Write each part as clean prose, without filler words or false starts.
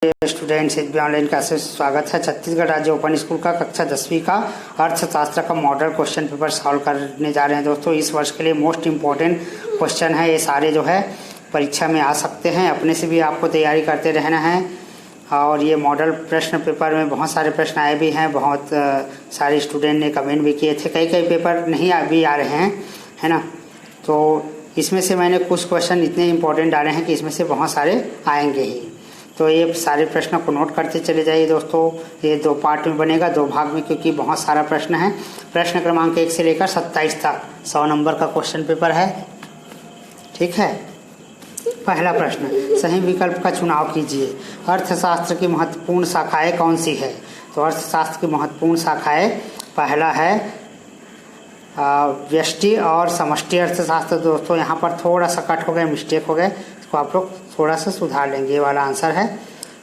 Students एक भी online classes स्वागत है। छत्तीसगढ़ राज्य ओपन स्कूल का कक्षा 10वीं का अर्थशास्त्र का मॉडल क्वेश्चन पेपर सॉल्व करने जा रहे हैं दोस्तों। इस वर्ष के लिए मोस्ट इम्पोर्टेंट क्वेश्चन है। ये सारे जो है परीक्षा में आ सकते हैं, अपने से भी आपको तैयारी करते रहना है। और ये मॉडल प्रश्न पेपर में बहुत सारे प्रश्न आए भी हैं, बहुत सारे स्टूडेंट ने कमेंट भी किए थे। कई पेपर नहीं भी आ रहे हैं, है ना। तो इसमें से मैंने कुछ क्वेश्चन इतने इम्पोर्टेंट डाले हैं कि इसमें से बहुत सारे आएंगे ही। तो ये सारे प्रश्नों को नोट करते चले जाइए दोस्तों। ये 2 पार्ट में बनेगा, 2 भाग में, क्योंकि बहुत सारा प्रश्न है। प्रश्न क्रमांक 1 से लेकर 27 तक 100 नंबर का क्वेश्चन पेपर है, ठीक है। पहला प्रश्न, सही विकल्प का चुनाव कीजिए। अर्थशास्त्र की महत्वपूर्ण शाखाएं कौन सी है? तो अर्थशास्त्र की महत्वपूर्ण शाखाएं, पहला है व्यष्टि और समष्टि अर्थशास्त्र। दोस्तों यहाँ पर थोड़ा सा कट हो गया, मिस्टेक हो गया, इसको आप लोग थोड़ा सा सुधार लेंगे। ये वाला आंसर है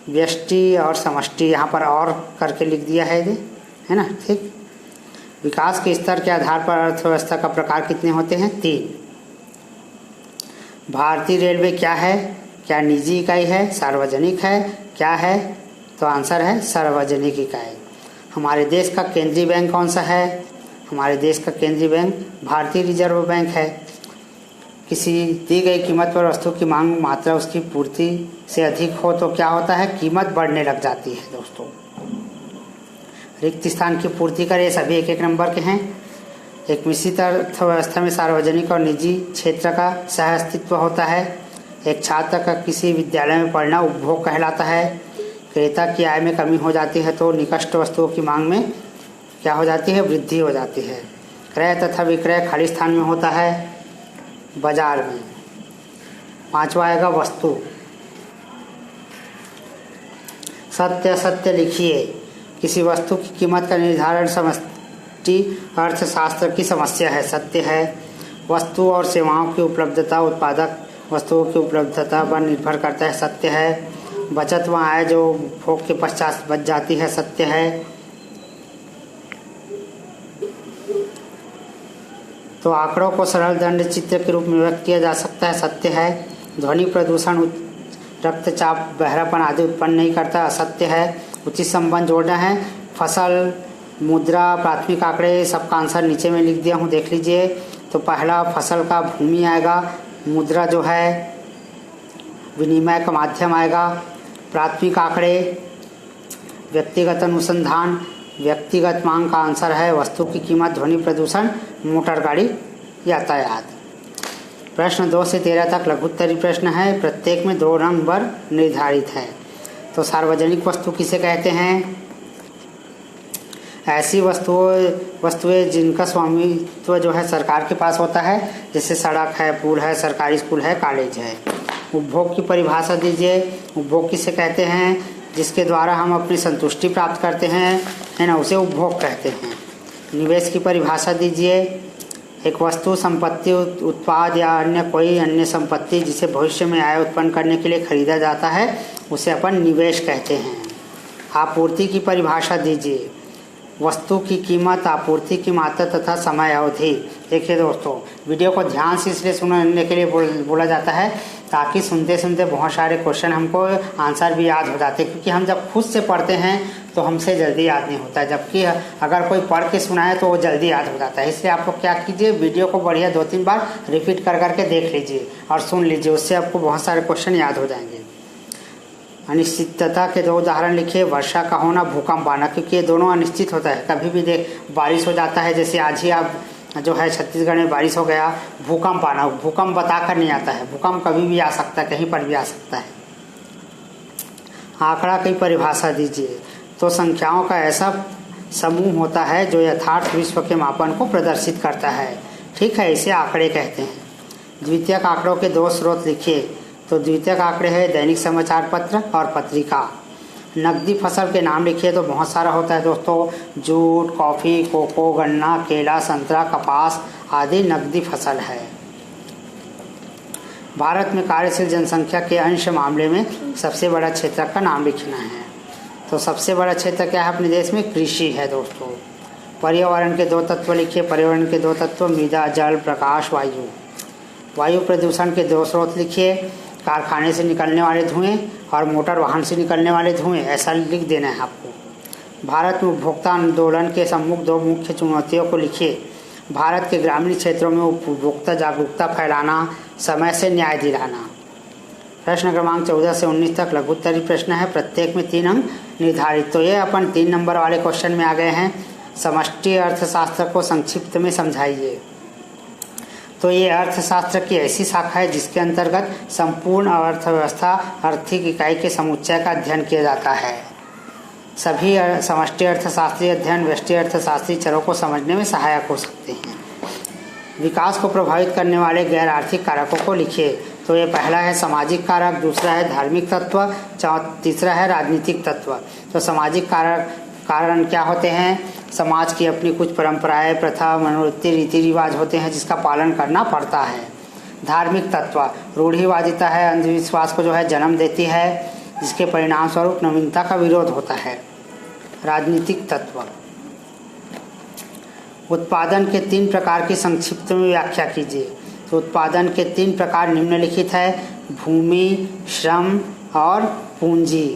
व्यष्टि और समष्टि, यहाँ पर और करके लिख दिया है ये, है ना, ठीक। विकास के स्तर के आधार पर अर्थव्यवस्था का प्रकार कितने होते हैं? 3। भारतीय रेलवे क्या है? क्या निजी इकाई है, सार्वजनिक है, क्या है? तो आंसर है सार्वजनिक इकाई। हमारे देश का केंद्रीय बैंक कौन सा है? हमारे देश का केंद्रीय बैंक भारतीय रिजर्व बैंक है। किसी दी गई कीमत पर वस्तु की मांग मात्रा उसकी पूर्ति से अधिक हो तो क्या होता है? कीमत बढ़ने लग जाती है दोस्तों। रिक्त स्थान की पूर्ति करें, सभी 1-1 नंबर के हैं। एक मिश्रित अर्थव्यवस्था में सार्वजनिक और निजी क्षेत्र का सह अस्तित्व होता है। एक छात्र का किसी विद्यालय में पढ़ना उपभोग कहलाता है। क्रेता की आय में कमी हो जाती है तो निकट वस्तुओं की मांग में क्या हो जाती है? वृद्धि हो जाती है। क्रय तथा विक्रय खाली स्थान में होता है, बाजार में। 5वां आएगा वस्तु। सत्य असत्य लिखिए। किसी वस्तु की कीमत का निर्धारण समष्टि अर्थशास्त्र की समस्या है, सत्य है। वस्तु और सेवाओं की उपलब्धता उत्पादक वस्तुओं की उपलब्धता पर निर्भर करता है, सत्य है। बचत वहाँ है जो भोग के पश्चात बच जाती है, सत्य है। तो आंकड़ों को सरल दंड चित्र के रूप में व्यक्त किया जा सकता है, सत्य है। ध्वनि प्रदूषण रक्तचाप बहरापन आदि उत्पन्न नहीं करता, असत्य है। उचित संबंध जोड़ना है। फसल, मुद्रा, प्राथमिक आंकड़े, सबका आंसर नीचे में लिख दिया हूँ, देख लीजिए। तो पहला फसल का भूमि आएगा, मुद्रा जो है विनिमय का माध्यम आएगा, प्राथमिक आंकड़े व्यक्तिगत अनुसंधान, व्यक्तिगत मांग का आंसर है वस्तु की कीमत, ध्वनि प्रदूषण, मोटर गाड़ी, यातायात। प्रश्न 2 से 13 तक लघुत्तरी प्रश्न है, प्रत्येक में 2 नंबर निर्धारित है। तो सार्वजनिक वस्तु किसे कहते हैं? ऐसी वस्तुएं जिनका स्वामित्व जो है सरकार के पास होता है, जैसे सड़क है, पुल है, सरकारी स्कूल है, कॉलेज है। उपभोग की परिभाषा दीजिए। उपभोग किसे कहते हैं? जिसके द्वारा हम अपनी संतुष्टि प्राप्त करते हैं, है ना, उसे उपभोग कहते हैं। निवेश की परिभाषा दीजिए। एक वस्तु, संपत्ति, उत्पाद या कोई अन्य संपत्ति जिसे भविष्य में आय उत्पन्न करने के लिए खरीदा जाता है, उसे अपन निवेश कहते हैं। आपूर्ति की परिभाषा दीजिए। वस्तु की कीमत, आपूर्ति की मात्रा तथा समय अवधि। देखिए दोस्तों, वीडियो को ध्यान से इसलिए सुनने के लिए बोला जाता है ताकि सुनते सुनते बहुत सारे क्वेश्चन हमको आंसर भी याद हो जाते हैं, क्योंकि हम जब खुद से पढ़ते हैं तो हमसे जल्दी याद नहीं होता है, जबकि अगर कोई पढ़ के सुनाए तो वो जल्दी याद हो जाता है। इसलिए आप लोग क्या कीजिए, वीडियो को बढ़िया 2-3 बार रिपीट कर करके देख लीजिए और सुन लीजिए, उससे आपको बहुत सारे क्वेश्चन याद हो जाएंगे। अनिश्चितता के 2 उदाहरण लिखिए। वर्षा का होना, भूकंप आना, क्योंकि ये दोनों अनिश्चित होता है। कभी भी बारिश हो जाता है, जैसे आज ही आप जो है छत्तीसगढ़ में बारिश हो गया। भूकंप आना, भूकंप बताकर नहीं आता है, भूकंप कभी भी आ सकता है, कहीं पर भी आ सकता है। आंकड़ा की परिभाषा दीजिए। तो संख्याओं का ऐसा समूह होता है जो यथार्थ विश्व के मापन को प्रदर्शित करता है, ठीक है, इसे आंकड़े कहते हैं। द्वितीयक आंकड़ों के 2 स्रोत लिखिए। तो द्वितीयक आंकड़े है दैनिक समाचार पत्र और पत्रिका। नकदी फसल के नाम लिखिए। तो बहुत सारा होता है दोस्तों, जूट, कॉफ़ी, कोको, गन्ना, केला, संतरा, कपास आदि नकदी फसल है। भारत में कार्यशील जनसंख्या के अंश मामले में सबसे बड़ा क्षेत्र का नाम लिखना है। तो सबसे बड़ा क्षेत्र क्या है अपने देश में? कृषि है दोस्तों। पर्यावरण के 2 तत्व लिखिए। पर्यावरण के 2 तत्व मृदा, जल, प्रकाश, वायु। वायु प्रदूषण के 2 स्रोत लिखिए। कारखाने से निकलने वाले धुएं और मोटर वाहन से निकलने वाले धुएं, ऐसा लिख देना है आपको। भारत में उपभोक्ता आंदोलन के सम्मुख 2 मुख्य चुनौतियों को लिखिए। भारत के ग्रामीण क्षेत्रों में उपभोक्ता जागरूकता फैलाना, समय से न्याय दिलाना। प्रश्न क्रमांक 14 से 19 तक लघु उत्तरीय प्रश्न है, प्रत्येक में 3 अंक निर्धारित। तो ये अपन 3 नंबर वाले क्वेश्चन में आ गए हैं। समष्टि अर्थशास्त्र को संक्षिप्त में समझाइए। तो ये अर्थशास्त्र की ऐसी शाखा है जिसके अंतर्गत संपूर्ण अर्थव्यवस्था, आर्थिक इकाई के समुच्चय का अध्ययन किया जाता है। सभी समष्टि अर्थशास्त्रीय अध्ययन व्यष्टि अर्थशास्त्रीय चरों को समझने में सहायक हो सकते हैं। विकास को प्रभावित करने वाले गैर आर्थिक कारकों को लिखिए। तो ये पहला है सामाजिक कारक, दूसरा है धार्मिक तत्व, तीसरा है राजनीतिक तत्व। तो सामाजिक कारण क्या होते हैं? समाज की अपनी कुछ परंपराएं, प्रथा, मनोवृत्ति, रीति रिवाज होते हैं जिसका पालन करना पड़ता है। धार्मिक तत्व रूढ़िवादिता है, अंधविश्वास को जो है जन्म देती है, जिसके परिणाम स्वरूप नवीनता का विरोध होता है। राजनीतिक तत्व उत्पादन के 3 प्रकार की संक्षिप्त में व्याख्या कीजिए। तो उत्पादन के 3 प्रकार निम्नलिखित है, भूमि, श्रम और पूंजी।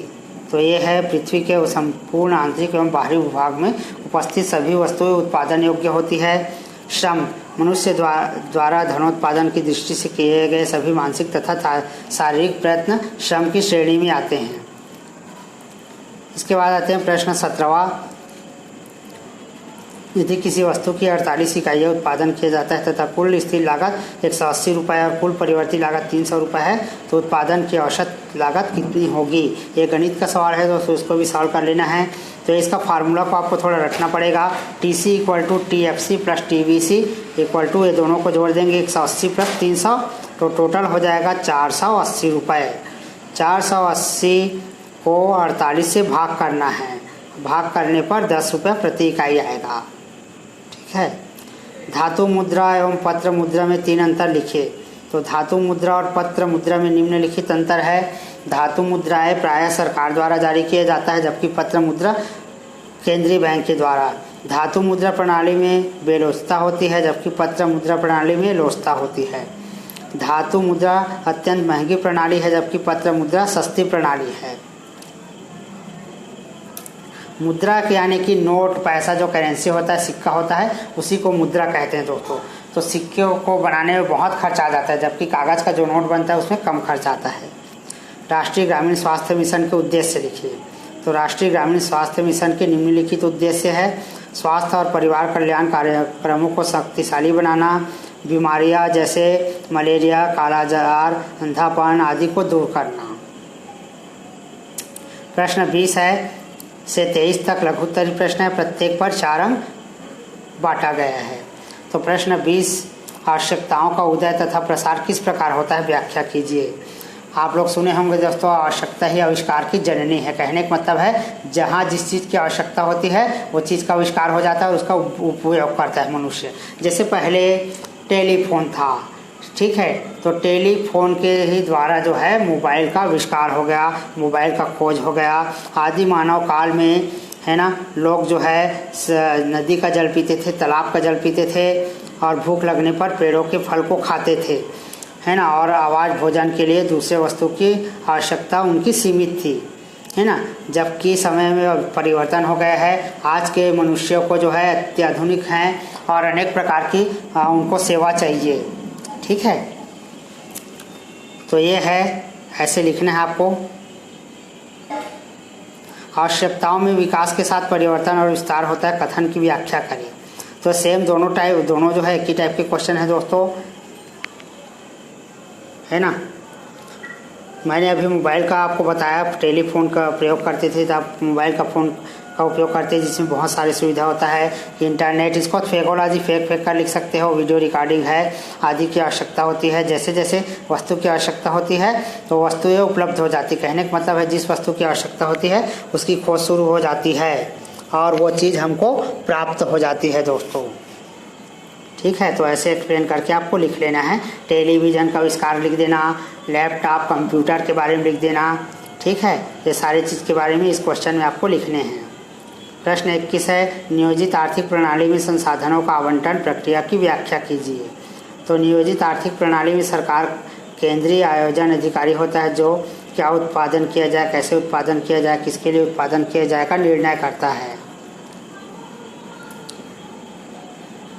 तो ये है पृथ्वी के संपूर्ण आंतरिक एवं बाहरी भूभाग में उपस्थित सभी वस्तुएं उत्पादन योग्य होती है। श्रम मनुष्य द्वारा धनोत्पादन की दृष्टि से किए गए सभी मानसिक तथा शारीरिक प्रयत्न श्रम की श्रेणी में आते हैं। इसके बाद आते हैं प्रश्न 17वां। यदि किसी वस्तु की 48 इकाइयाँ उत्पादन किया जाता है तथा कुल स्थिर लागत 180 रुपये और कुल परिवर्ती लागत 300 रुपये है, तो उत्पादन की औसत लागत कितनी होगी? ये गणित का सवाल है दोस्तों, इसको भी सॉल्व कर लेना है। तो इसका फार्मूला को आपको थोड़ा रखना पड़ेगा। TC = TFC + TVC = ये दोनों को जोड़ देंगे 180 + 300, तो टोटल हो जाएगा 480 रुपये। 480 को 48 से भाग करना है, भाग करने पर 10 रुपये प्रति इकाई आएगा। ठीक है। धातु मुद्रा एवं पत्र मुद्रा में 3 अंतर लिखिए। तो धातु मुद्रा और पत्र मुद्रा में निम्नलिखित अंतर है। धातु मुद्राएं प्रायः सरकार द्वारा जारी किया जाता है, जबकि पत्र मुद्रा केंद्रीय बैंक के द्वारा। धातु मुद्रा प्रणाली में बेलोस्ता होती है, जबकि पत्र मुद्रा प्रणाली में लोस्ता होती है। धातु मुद्रा अत्यंत महंगी प्रणाली है, जबकि पत्र मुद्रा सस्ती प्रणाली है। मुद्रा यानी कि नोट, पैसा जो करेंसी होता है, सिक्का होता है, उसी को मुद्रा कहते हैं दोस्तों। तो सिक्के को बनाने में बहुत खर्च आ जाता है, जबकि कागज़ का जो नोट बनता है उसमें कम खर्च आता है। राष्ट्रीय ग्रामीण स्वास्थ्य मिशन के उद्देश्य लिखिए। तो राष्ट्रीय ग्रामीण स्वास्थ्य मिशन के निम्नलिखित उद्देश्य है: स्वास्थ्य और परिवार कल्याण कार्यक्रमों को शक्तिशाली बनाना, बीमारियां जैसे मलेरिया, कालाजार, अंधापन आदि को दूर करना। प्रश्न 20 से 23 तक लघु उत्तरीय प्रश्न है, प्रत्येक पर 4 अंक बांटा गया है। तो प्रश्न 20, आवश्यकताओं का उदय तथा प्रसार किस प्रकार होता है, व्याख्या कीजिए। आप लोग सुने होंगे दोस्तों, आवश्यकता ही आविष्कार की जननी है। कहने का मतलब है जहाँ जिस चीज़ की आवश्यकता होती है वो चीज़ का आविष्कार हो जाता है और उसका उपयोग करता है मनुष्य। जैसे पहले टेलीफोन था, ठीक है, तो टेलीफोन के ही द्वारा जो है मोबाइल का आविष्कार हो गया, मोबाइल का खोज हो गया। आदि मानव काल में है ना, लोग जो है नदी का जल पीते थे, तालाब का जल पीते थे और भूख लगने पर पेड़ों के फल को खाते थे, है ना, और आवाज़ भोजन के लिए दूसरे वस्तु की आवश्यकता उनकी सीमित थी, है ना। जबकि समय में परिवर्तन हो गया है, आज के मनुष्यों को जो है अत्याधुनिक हैं और अनेक प्रकार की उनको सेवा चाहिए, ठीक है। तो ये है, ऐसे लिखना है आपको। आवश्यकताओं में विकास के साथ परिवर्तन और विस्तार होता है, कथन की व्याख्या करें। तो सेम दोनों जो है एक ही टाइप के क्वेश्चन है दोस्तों, है ना। मैंने अभी मोबाइल का आपको बताया, टेलीफोन का प्रयोग करते थे, तो आप मोबाइल का फ़ोन का उपयोग करते हैं जिसमें बहुत सारी सुविधा होता है। इंटरनेट, इसको फेकोलॉजी फेक कर लिख सकते हो, वीडियो रिकॉर्डिंग है आदि की आवश्यकता होती है। जैसे जैसे वस्तु की आवश्यकता होती है तो वस्तुएं उपलब्ध हो जाती। कहने का मतलब है जिस वस्तु की आवश्यकता होती है उसकी खोज शुरू हो जाती है और वो चीज़ हमको प्राप्त हो जाती है दोस्तों, ठीक है। तो ऐसे एक्सप्लेन करके आपको लिख लेना है। टेलीविज़न का आविष्कार लिख देना, लैपटॉप कंप्यूटर के बारे में लिख देना, ठीक है। ये सारी चीज़ के बारे में इस क्वेश्चन में आपको लिखने हैं। प्रश्न 21 है, नियोजित आर्थिक प्रणाली में संसाधनों का आवंटन प्रक्रिया की व्याख्या कीजिए। तो नियोजित आर्थिक प्रणाली में सरकार केंद्रीय आयोजन अधिकारी होता है जो क्या उत्पादन किया जाए, कैसे उत्पादन किया जाए, किसके लिए उत्पादन किया जाए का निर्णय करता है।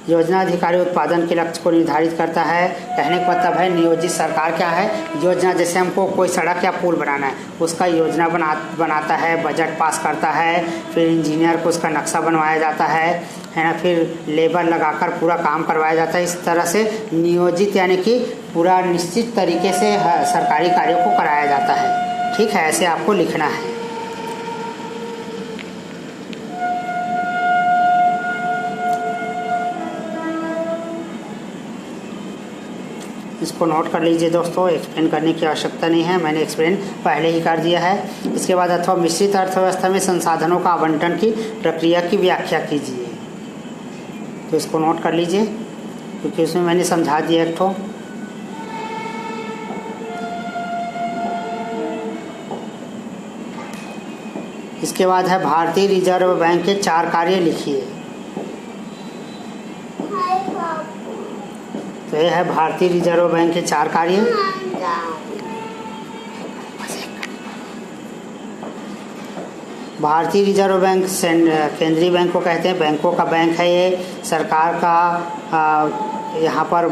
योजना अधिकारी उत्पादन के लक्ष्य को निर्धारित करता है। कहने का मतलब है नियोजित सरकार क्या है, योजना, जैसे हमको कोई सड़क या पुल बनाना है उसका योजना बनाता है, बजट पास करता है, फिर इंजीनियर को उसका नक्शा बनवाया जाता है ना, फिर लेबर लगाकर पूरा काम करवाया जाता है। इस तरह से नियोजित यानी कि पूरा निश्चित तरीके से सरकारी कार्यों को कराया जाता है। ठीक है, ऐसे आपको लिखना है। इसको नोट कर लीजिए दोस्तों, एक्सप्लेन करने की आवश्यकता नहीं है, मैंने एक्सप्लेन पहले ही कर दिया है। इसके बाद अथवा मिश्रित अर्थव्यवस्था में संसाधनों का आवंटन की प्रक्रिया की व्याख्या कीजिए। तो इसको नोट कर लीजिए क्योंकि उसमें मैंने समझा दिया एक ठो। इसके बाद है भारतीय रिजर्व बैंक के 4 कार्य लिखिए। तो यह है भारतीय रिजर्व बैंक के 4 कार्य। भारतीय रिजर्व बैंक केंद्रीय बैंक को कहते हैं, बैंकों का बैंक है ये, सरकार का यहाँ पर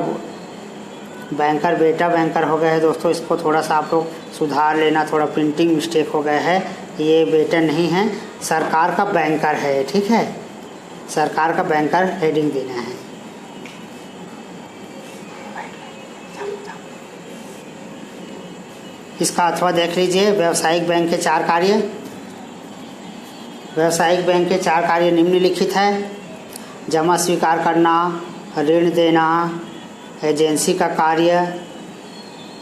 बैंकर बेटा बैंकर हो गया है दोस्तों, इसको थोड़ा सा आप लोग सुधार लेना, थोड़ा प्रिंटिंग मिस्टेक हो गया है, ये बेटा नहीं है, सरकार का बैंकर है। ठीक है, सरकार का बैंकर हेडिंग देना है। इसका अथवा देख लीजिए, व्यावसायिक बैंक के 4 कार्य। व्यावसायिक बैंक के 4 कार्य निम्नलिखित है: जमा स्वीकार करना, ऋण देना, एजेंसी का कार्य।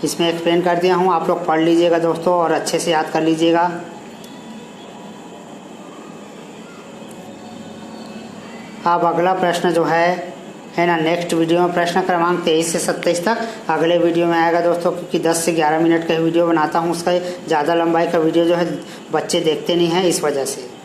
इसमें एक्सप्लेन कर दिया हूँ, आप लोग पढ़ लीजिएगा दोस्तों और अच्छे से याद कर लीजिएगा। अब अगला प्रश्न जो है ना, नेक्स्ट वीडियो में प्रश्न क्रमांक 23 से 27 तक अगले वीडियो में आएगा दोस्तों, क्योंकि 10 से 11 मिनट का वीडियो बनाता हूँ, उसका ज़्यादा लंबाई का वीडियो जो है बच्चे देखते नहीं हैं, इस वजह से।